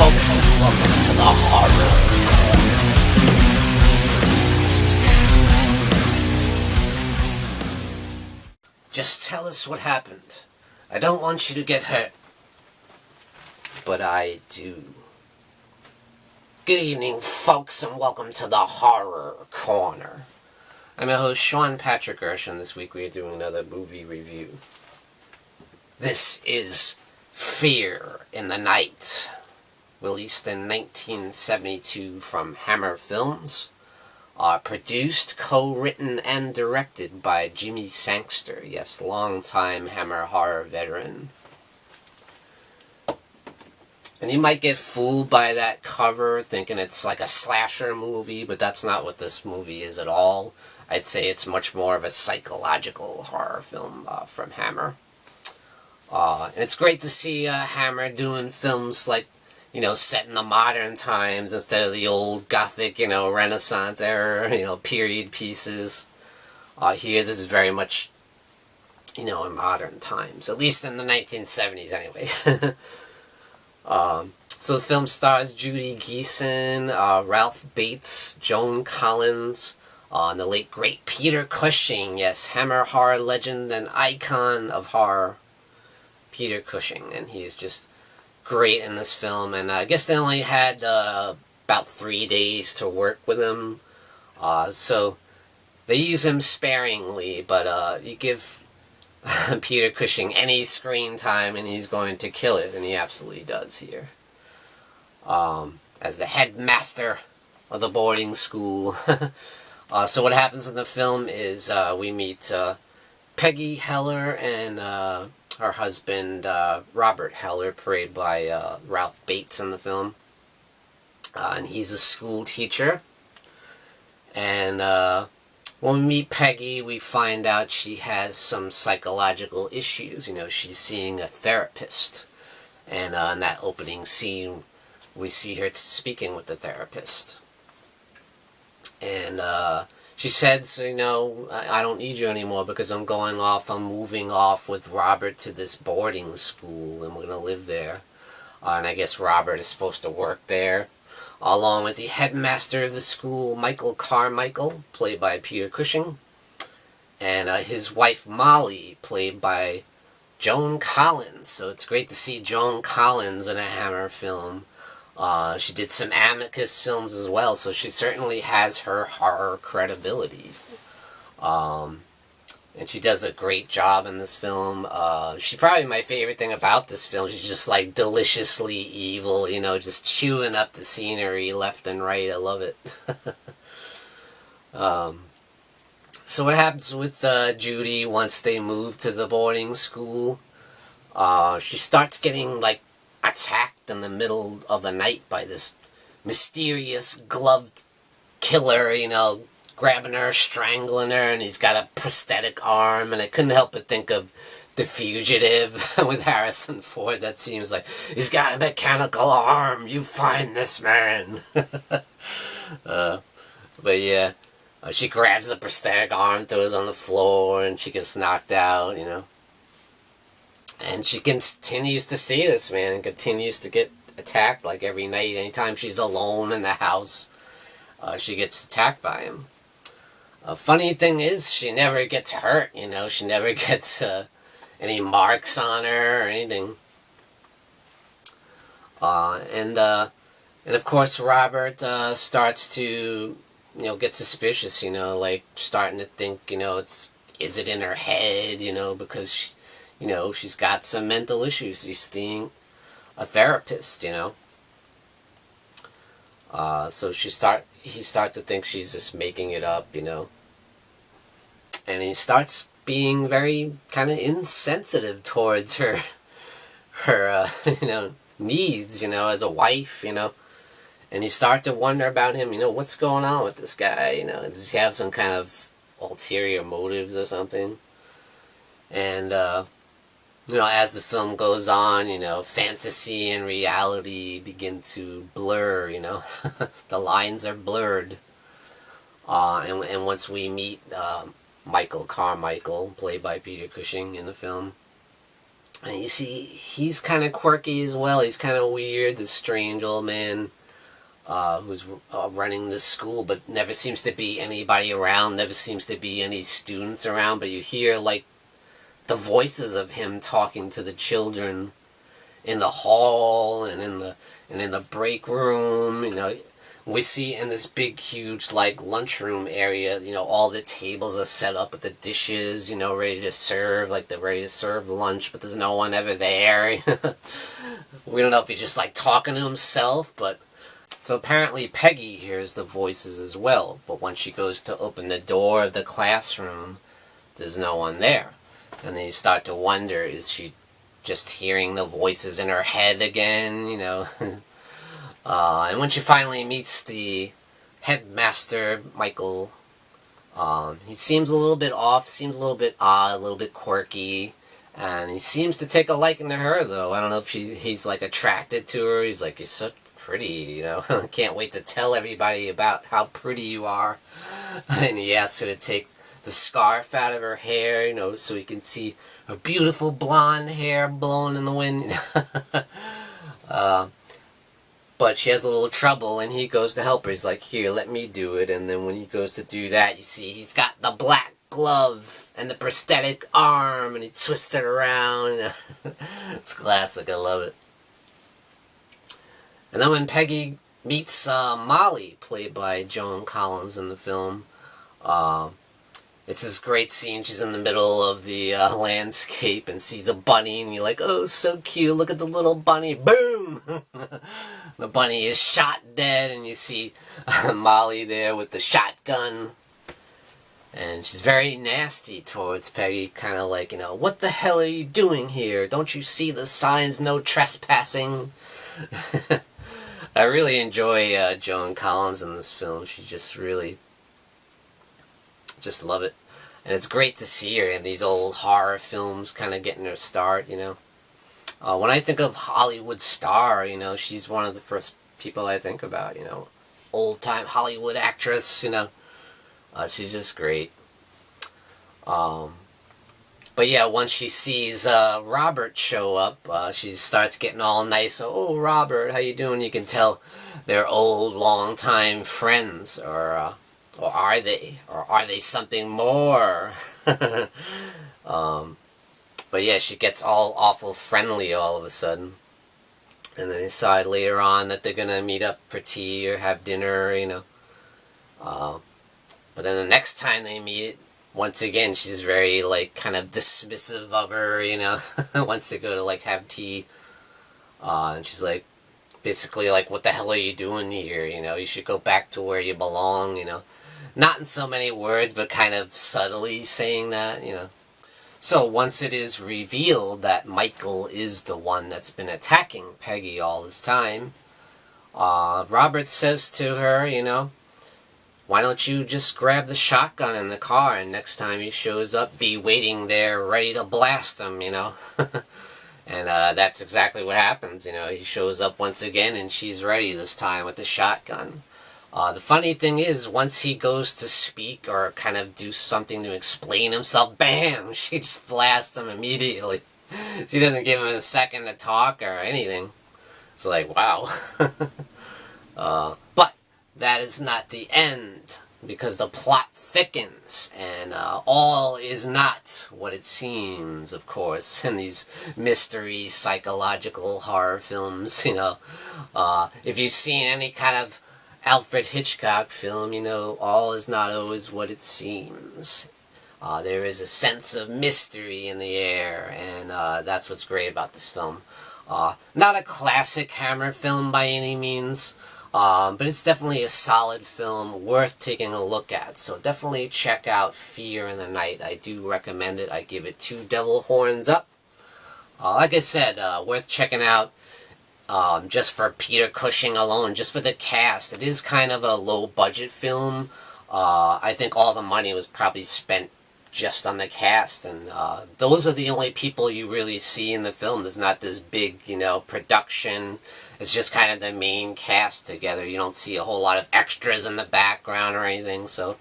folks, and welcome to the Horror Corner. Just tell us what happened. I don't want you to get hurt. But I do. Good evening, folks, and welcome to the Horror Corner. I'm your host, Sean Patrick Erschen. This week we are doing another movie review. This is Fear in the Night, released in 1972 from Hammer Films, produced, co-written, and directed by Jimmy Sangster, yes, longtime Hammer horror veteran. And you might get fooled by that cover, thinking it's like a slasher movie, but that's not what this movie is at all. I'd say it's much more of a psychological horror film from Hammer. And it's great to see Hammer doing films like, set in the modern times instead of the old Gothic, Renaissance era, period pieces. Here, this is very much, in modern times. At least in the 1970s, anyway. So the film stars Judy Geeson, Ralph Bates, Joan Collins, and the late great Peter Cushing. Yes, Hammer horror legend and icon of horror, Peter Cushing. And he is just great in this film. And I guess they only had about 3 days to work with him. So they use him sparingly, but you give Peter Cushing any screen time and he's going to kill it, and he absolutely does here. As the headmaster of the boarding school. So what happens in the film is we meet Peggy Heller and her husband Robert Heller, played by Ralph Bates in the film. And he's a school teacher. And when we meet Peggy, we find out she has some psychological issues. She's seeing a therapist. And in that opening scene, we see her speaking with the therapist. And she says, I don't need you anymore because I'm moving off with Robert to this boarding school, and we're going to live there. And I guess Robert is supposed to work there, along with the headmaster of the school, Michael Carmichael, played by Peter Cushing, and his wife, Molly, played by Joan Collins. So it's great to see Joan Collins in a Hammer film. She did some Amicus films as well, so she certainly has her horror credibility. And she does a great job in this film. She's probably my favorite thing about this film. She's just like deliciously evil, just chewing up the scenery left and right. I love it. So what happens with Judy once they move to the boarding school? She starts getting attacked in the middle of the night by this mysterious gloved killer, grabbing her, strangling her, and he's got a prosthetic arm, and I couldn't help but think of The Fugitive with Harrison Ford. That seems like, he's got a mechanical arm, you find this man. But yeah, she grabs the prosthetic arm, throws it on the floor, and she gets knocked out, And she continues to see this man and continues to get attacked every night. Anytime she's alone in the house, she gets attacked by him. Funny thing is, she never gets hurt, She never gets any marks on her or anything. And of course, Robert starts to, get suspicious, starting to think, is it in her head, because she's got some mental issues. She's seeing a therapist, So he starts to think she's just making it up, And he starts being very kind of insensitive towards her needs, as a wife, And you start to wonder about him, what's going on with this guy, Does he have some kind of ulterior motives or something? And, as the film goes on, fantasy and reality begin to blur, The lines are blurred. And once we meet Michael Carmichael, played by Peter Cushing in the film, And you see, he's kind of quirky as well. He's kind of weird, this strange old man who's running this school, but never seems to be anybody around, never seems to be any students around, but you hear, like, the voices of him talking to the children in the hall and in the break room. We see in this big, huge, like, lunchroom area, all the tables are set up with the dishes, ready to serve, like, they're ready to serve lunch, but there's no one ever there. We don't know if he's just, like, talking to himself, but... So apparently Peggy hears the voices as well, but when she goes to open the door of the classroom, there's no one there. And then you start to wonder, is she just hearing the voices in her head again, and when she finally meets the headmaster, Michael, he seems a little bit off, seems a little bit odd, a little bit quirky, and he seems to take a liking to her, though. I don't know if he's, like, attracted to her. He's like, you're so pretty, can't wait to tell everybody about how pretty you are. And he asks her to take the scarf out of her hair, so he can see her beautiful blonde hair blowing in the wind. But she has a little trouble, and he goes to help her. He's like, here, let me do it. And then when he goes to do that, you see he's got the black glove and the prosthetic arm, and he twists it around. It's classic. I love it. And then when Peggy meets Molly, played by Joan Collins in the film, it's this great scene. She's in the middle of the landscape and sees a bunny, and you're like, oh, so cute, look at the little bunny. Boom! The bunny is shot dead, and you see Molly there with the shotgun. And she's very nasty towards Peggy, kind of like, what the hell are you doing here? Don't you see the signs, no trespassing? I really enjoy Joan Collins in this film. She just really... just love it. And it's great to see her in these old horror films kind of getting her start, When I think of Hollywood star, she's one of the first people I think about, old-time Hollywood actress, she's just great. But yeah, once she sees Robert show up, she starts getting all nice. Oh, Robert, how you doing? You can tell they're old, long-time friends, or are they? Or are they something more? But yeah, she gets all awful friendly all of a sudden. And they decide later on that they're going to meet up for tea or have dinner, But then the next time they meet, once again, she's very, like, kind of dismissive of her, wants to go to, like, have tea. And she's like, basically, like, what the hell are you doing here? You should go back to where you belong, Not in so many words, but kind of subtly saying that, So once it is revealed that Michael is the one that's been attacking Peggy all this time, Robert says to her, why don't you just grab the shotgun in the car, and next time he shows up, be waiting there ready to blast him, And that's exactly what happens, He shows up once again, and she's ready this time with the shotgun. The funny thing is, once he goes to speak or kind of do something to explain himself, bam, she just blasts him immediately. She doesn't give him a second to talk or anything. It's like, wow. But that is not the end, because the plot thickens, and all is not what it seems, of course, in these mystery, psychological horror films, If you've seen any kind of Alfred Hitchcock film, all is not always what it seems. There is a sense of mystery in the air, and that's what's great about this film. Not a classic Hammer film by any means, but it's definitely a solid film worth taking a look at. So definitely check out Fear in the Night. I do recommend it. I give it 2 devil horns up. Like I said, worth checking out. Just for Peter Cushing alone, just for the cast. It is kind of a low-budget film. I think all the money was probably spent just on the cast, and those are the only people you really see in the film. There's not this big, production. It's just kind of the main cast together. You don't see a whole lot of extras in the background or anything, so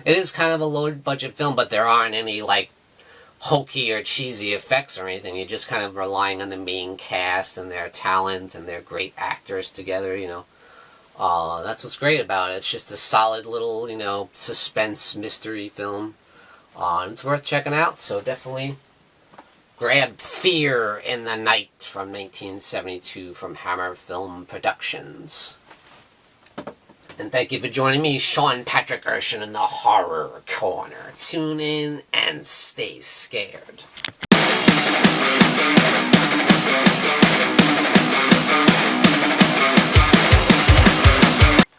it is kind of a low-budget film, but there aren't any, like, hokey or cheesy effects or anything. You're just kind of relying on the main cast and their talent and their great actors together, you know. That's what's great about it. It's just a solid little, you know, suspense mystery film. And it's worth checking out, so definitely grab Fear in the Night from 1972 from Hammer Film Productions. And thank you for joining me, Sean Patrick Erschen, in the Horror Corner. Tune in and stay scared.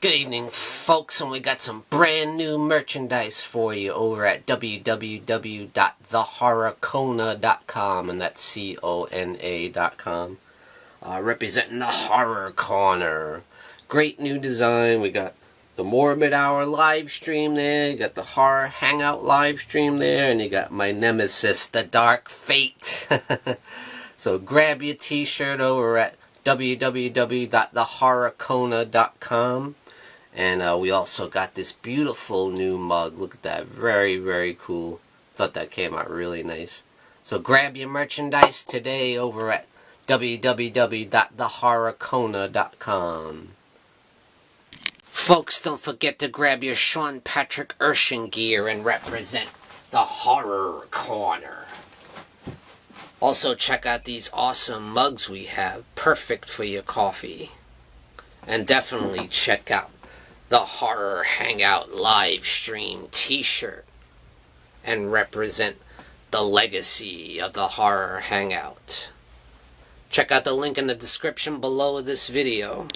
Good evening, folks, and we got some brand new merchandise for you over at www.thehorrorcona.com, and that's CONA.com. Representing the Horror Corner. Great new design. We got the Morbid Hour live stream there, you got the Horror Hangout live stream there, and you got my nemesis, the Dark Fate. So grab your t-shirt over at www.thehorrorcona.com. And we also got this beautiful new mug. Look at that. Very, very cool. Thought that came out really nice. So grab your merchandise today over at www.thehorrorcona.com. Folks, don't forget to grab your Sean Patrick Erschen gear and represent the Horror Corner. Also check out these awesome mugs we have. Perfect for your coffee. And definitely check out the Horror Hangout live stream t-shirt and represent the legacy of the Horror Hangout. Check out the link in the description below this video.